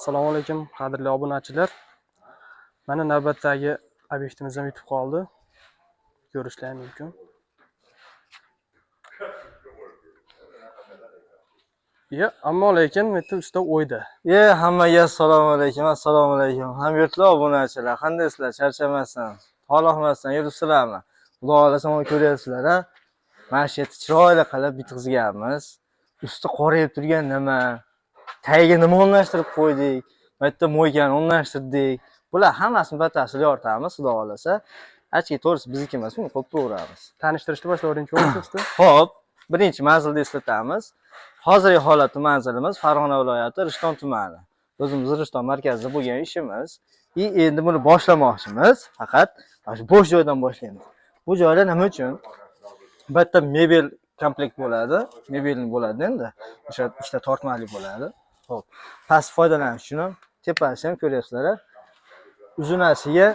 Assalomu alaykum, qadrli obunachilar. Mana navbatdagi obyektimiz ham yetib qoldi. Ko'rishlar mumkin. Ammo lekin bitta usta o'yda. Hammaga assalomu alaykum. Hamyurtli obunachilar, qandaysizlar? Charchamasdan, toliqmasdan yuribsizlarmi? Xudo xolasa mana ko'ryapsizlar, ha? Mana shu yerda chiroyli qilib bitqizganmiz. Usti qorayib turgan nima? Tagiga nima o'rnashtirib qo'ydik? Bu yerda mo'ykani o'rnashtirdik. Bular hammasini batafsil yoritamiz, xudo xolasa. Achki to'g'risi bizniki emas, buni qo'yib to'g'ramiz. Tanishtirishni boshlayveringchi usta. Xo'p, birinchi manzilda eslatamiz. Hozirgi holatda manzilimiz Farg'ona viloyati Rishton tumani. O'zimiz Rishton markazida bo'lgan ishimiz. Endi buni boshlamoqchimiz. Faqat shu bo'sh joydan boshlaymiz. Bu joyda nima uchun? Bu yerda mebel komplekt bo'ladi. Mebelni bo'ladi endi. O'sha ikkita tortmali bo'ladi. Xo'p. Past foydalanish uchun ham tepasi ham ko'ryapsizlar. Uzunasiga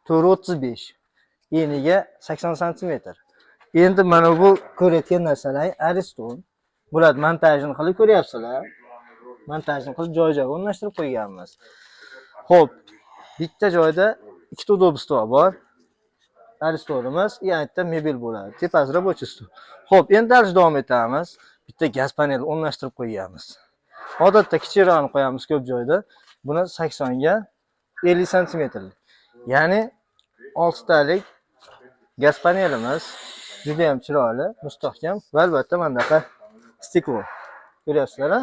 4.35, eniga 80 sm. Endi mana bu ko'rayotgan narsalar Ariston. Bular montajini qilib ko'ryapsizlar. Montajini qilib joy-joyga o'rnashtirib qo'yganmiz. Xo'p, bitta joyda ikkita udobus stol bor. Aristonimiz, yana bitta mebel bo'ladi. Tepasi рабочий stol. Xo'p, endi dars davom etamiz. Bitta gaz paneli o'rnashtirib qo'yganmiz. Odatda kichikroqni qo'yamiz ko'p joyda. Buni 80 ga 50 sm. Ya'ni 6 talik gaz panelimiz juda ham chiroyli, mustahkam va albatta mana bunaqa stiklo. Ko'ryapsizlar-a?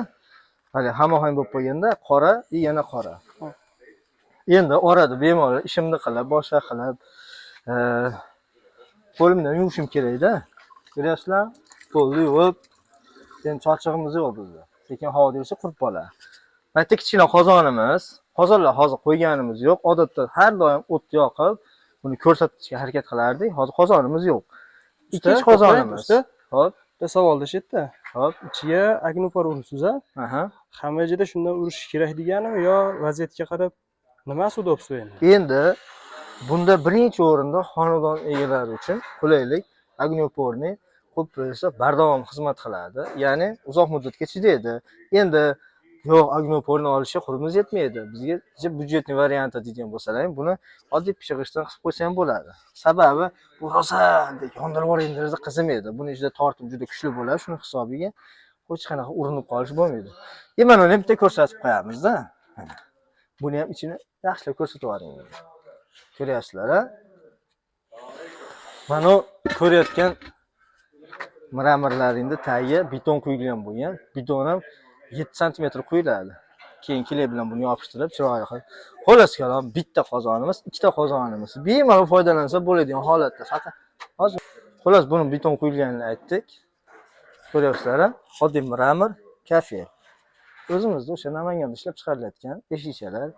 Hali hamohang bo'lib qo'yganda qora, yana qora. Endi orada bemalol ishimni qilib, boshqa qilib, qo'limdan yuvishim kerak-da. Ko'ryapsizlar? Qo'lni yuvib, endi charchig'imiz yo'q bizda. Lekin havo yursa qurib qoladi. Mana kichkina qozonimiz, qozonlar hozir qo'yganimiz yo'q. Odatda har doim o't yoqib, buni ko'rsatishga harakat qilardik. Hozir qozonimiz yo'q. Ikkinchi qozonimiz. Xo'p, bitta savolda shu yerda. Xo'p, Ichiga agnopor ursiz-a? Hamma joyda shundan urish kerak deganimi yo vaziyatga qarab nimasi udobsi endi? Endi bunda birinchi o'rinda xonadon egalari uchun qulaylik agnoporni qo'yib qo'ysa bardavom xizmat qiladi. Ya'ni uzoq muddatga chidaydi. Endi yo'q, agnoporni olishga qurimiz yetmaydi. Bizga byudjetniy varianti degan bo'lsalar, buni oddiy pishig'ichdan qilib qo'ysa ham bo'ladi. Sababi bu rosandek yondirib yuborgan darajada qizimaydi. Buni ichida tortim juda kuchli bo'ladi, shuning hisobiga hech qanaqa urinib qolish bo'lmaydi. Mana uni bitta ko'rsatib qo'yamiz-da. Buni ham ichini yaxshilab ko'rsatib yuboring. Ko'ryapsizlar-a? Mana ko'rayotgan mramorlaringda tagiga beton quyilgan bo'lgan. Beton ham 7 sm quyiladi. Keyin kley bilan buni yopishtirib, chiroyli qilib. Xolos kalom, bitta qozonimiz, ikkita qozonimiz. Bemalol foydalansa bo'ladigan holatda. Faqat hozir xolos buni beton quyilganini aytdik. Ko'ryapsizlar-a? Oddiy mramor, kafe. O'zimizda o'sha Namanganda ishlab chiqarilayotgan eshikchalar.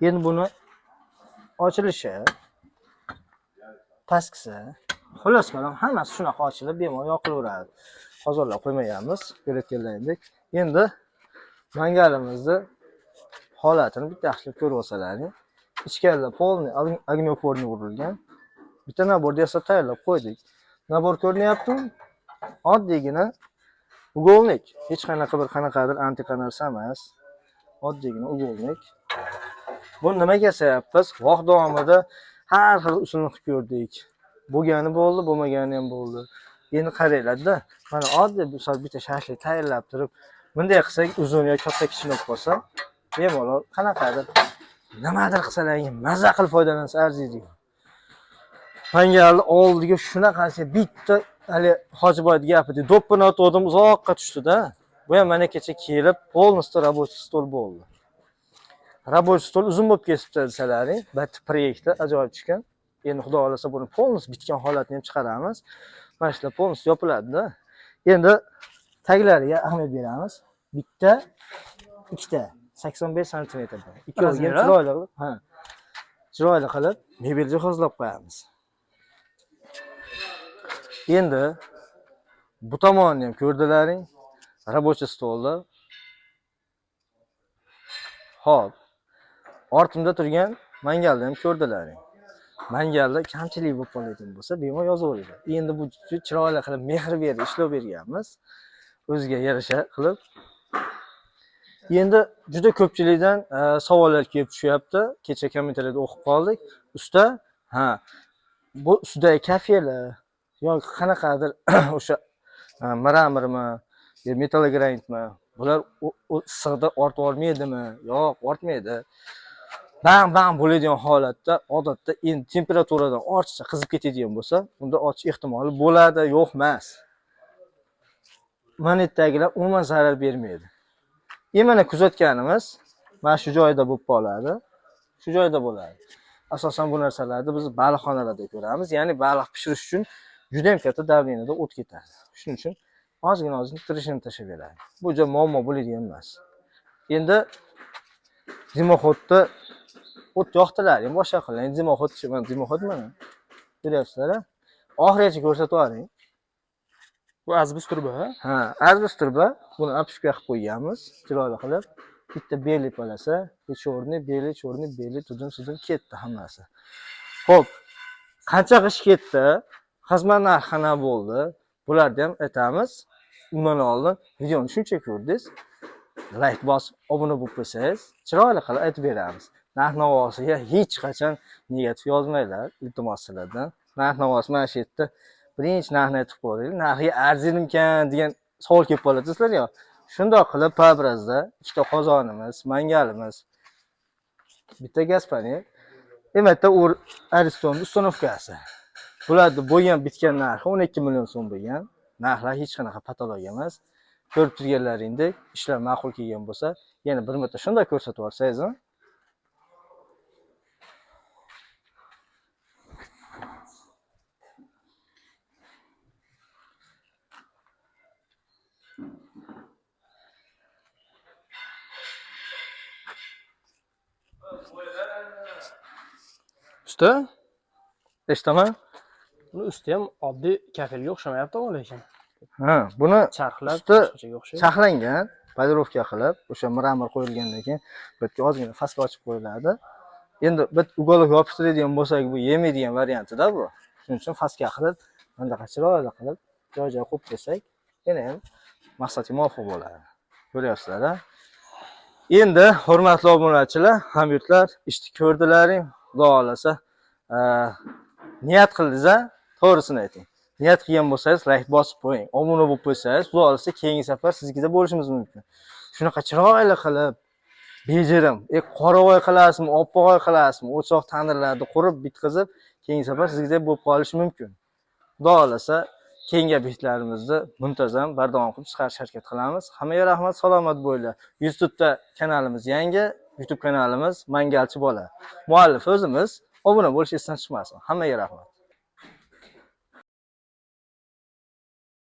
Endi buni ochilishi, pastqisi, xolos kalom hammasi shunaqa ochilib, bemalol yoqilaveradi. Qozonlar qo'ymaganmiz, ko'rayotganlaringdek. Endi mangalimizni holatini bitta yaxshilab ko'rib olsalaring, ichkarida polniy agnoporni urilgan. Bitta naborda esa tayyorlab qo'ydik. Nabor ko'rinyaptimi? Oddiygina ugovnik. Hech qanaqadir antiqa narsa emas. Oddiygina ugovnik. Buni nimaga yasayapmiz? Vaqt davomida har xil usulni qilib ko'rdik. Bo'lgani bo'ldi, bo'lmagani ham bo'ldi. Endi qaranglar-da, mana oddiy bitta shashlik tayyorlab turib, bunday qilsak uzun yoki katta kichik bo'lsa, bemalol qanaqadir nimadir qilsalar, mazza qilib foydalansa arziydi. Mangalni oldiga shunaqasi bitta hali Hojiboyning gapida do'ppini otdim, uzoqqa tushdi-da. Bu ham mana kecha kelib, polностью рабочий stol bo'ldi. Рабочий stol uzun bo'lib ketibdi desalaring, bitta proyektda ajoyib chiqqan. Endi xudo xolasa buni polностью bitgan holatni ham chiqaramiz. Mana shular polностью yopiladi-da. Endi taglariga ahamiyat beramiz. Bitta, ikkita 85 sm. Ikkoviga chiroyli qilib, chiroyli qilib mebel jihozlab qo'yamiz. Endi bu tomonni ham ko'rdilaring, рабочий stolda. Xo'p. Ortimda turgan mangalni ham ko'rdilaring. Mangalda kamchilik bo'lib qoladigan bo'lsa, bemalol yozaveringlar. Endi bu chiroyli qilib mehr berib ishlab berganmiz. O'ziga yarasha qilib. Endi juda ko'pchilikdan savollar kelib tushyapti. Kecha kommentariyada o'qib qoldik. Usta, ha, bu ustidagi kafelar yoki qanaqadir o'sha mramormi, yo metall granitmi, bular issiqda ortib olmaydimi? Yo'q, ortmaydi. Bang bo'ladigan holatda odatda endi temperaturadan ortiqcha qizib ketadigan bo'lsa, unda ochish ehtimoli bo'ladi, yo'q emas. Monetdagilar umuman zarar bermaydi. Mana kuzatganimiz mana shu joyda bo'lib qoladi. Shu joyda bo'ladi. Asosan bu narsalarni biz baliqxonalarda ko'ramiz. Ya'ni baliq pishirish uchun juda ham katta davleniyada o't ketadi. Shuning uchun ozgina tirishini tashlab beradi. Bu joy muammo bo'ladigan emas. Endi dimoxodda o't yoqdilar, ham boshqa qilgan. Dimoxod mana. Ko'ryapsizlar-a? Oxirigacha ko'rsatib yuboring. Bu azbis turba, ha? Azbis turba. Buni apishka qilib qo'yganmiz, chiroyli qilib. Bitta beli palasa, beli tuzum ketdi hammasi. Xo'p, qancha qish ketdi? Xizmat narxi qana bo'ldi? Bularni ham aytamiz. Undan oldin videoni shuncha ko'rdingiz. Like bosib, obuna bo'lib qo'ysangiz, chiroyli qilib aytib beramiz. Narx-navosiga hech qachon negativ yozmanglar, iltimos sizlardan. Narx-navosi mana shu yerda birinchi narxni aytib qo'ying. Narxiga arzirmikan degan savol kelib qoladi sizlarga. Shundoq qilib Pabrazda ikkita qozonimiz, mangalimiz, bitta gaz panel, bitta Aristonning uстановkasi. Bularni bo'lgan bitgan narxi 12 million so'm bo'lgan. Narxlar hech qanaqa patologiya emas. Ko'rib turganlaringdek, ishlar ma'qul kelgan bo'lsa, yana bir marta shunday ko'rsatib olsangiz, usta, eshitaman. buni usti ham oddiy kafelga o'xshamayapti lekin. Ha, buni Charxlar boshqachaga o'xshaydi. Charxlangan, polirovka qilib, o'sha mramor qo'yilgandan keyin bu yerga ozgina faska ochib qo'yiladi. Endi bit ugolik yopishtiradigan bo'lsak, bu yemaydigan variantida bu. Shuning uchun faska qilib, bundaqa chiroyli qilib, joy-joy qo'yib qo'ysak, yana ham maqsadga muvofiq bo'ladi. Ko'ryapsizlar-a? Endi hurmatli obunachilar, hamyurtlar, ishni ko'rdilaring, Xudo xolasa, niyat qildingiz-a? To'g'risini ayting. Niyat qilgan bo'lsangiz, like bosib qo'ying. Obuna bo'lib qo'ysangiz, Xudo xolasa keyingi safar siznikida bo'lishimiz mumkin. Shunaqa chiroyli qilib, bejirim, qoravoy qilasizmi, oppoq qilasizmi, o'choq tandirlarni qurib bitkazib, keyingi safar siznikida bo'lib qolishi mumkin. Xudo xolasa, keyingi obyektlarimizni muntazam bardavom qilib chiqarishga harakat qilamiz. Hammaga rahmat, salomat bo'linglar. YouTube'da kanalimiz yangi, YouTube kanalimiz Mangalchi bola. Muallif o'zimiz. Obuna bo'lish esdan chiqmasin. Hammaga rahmat.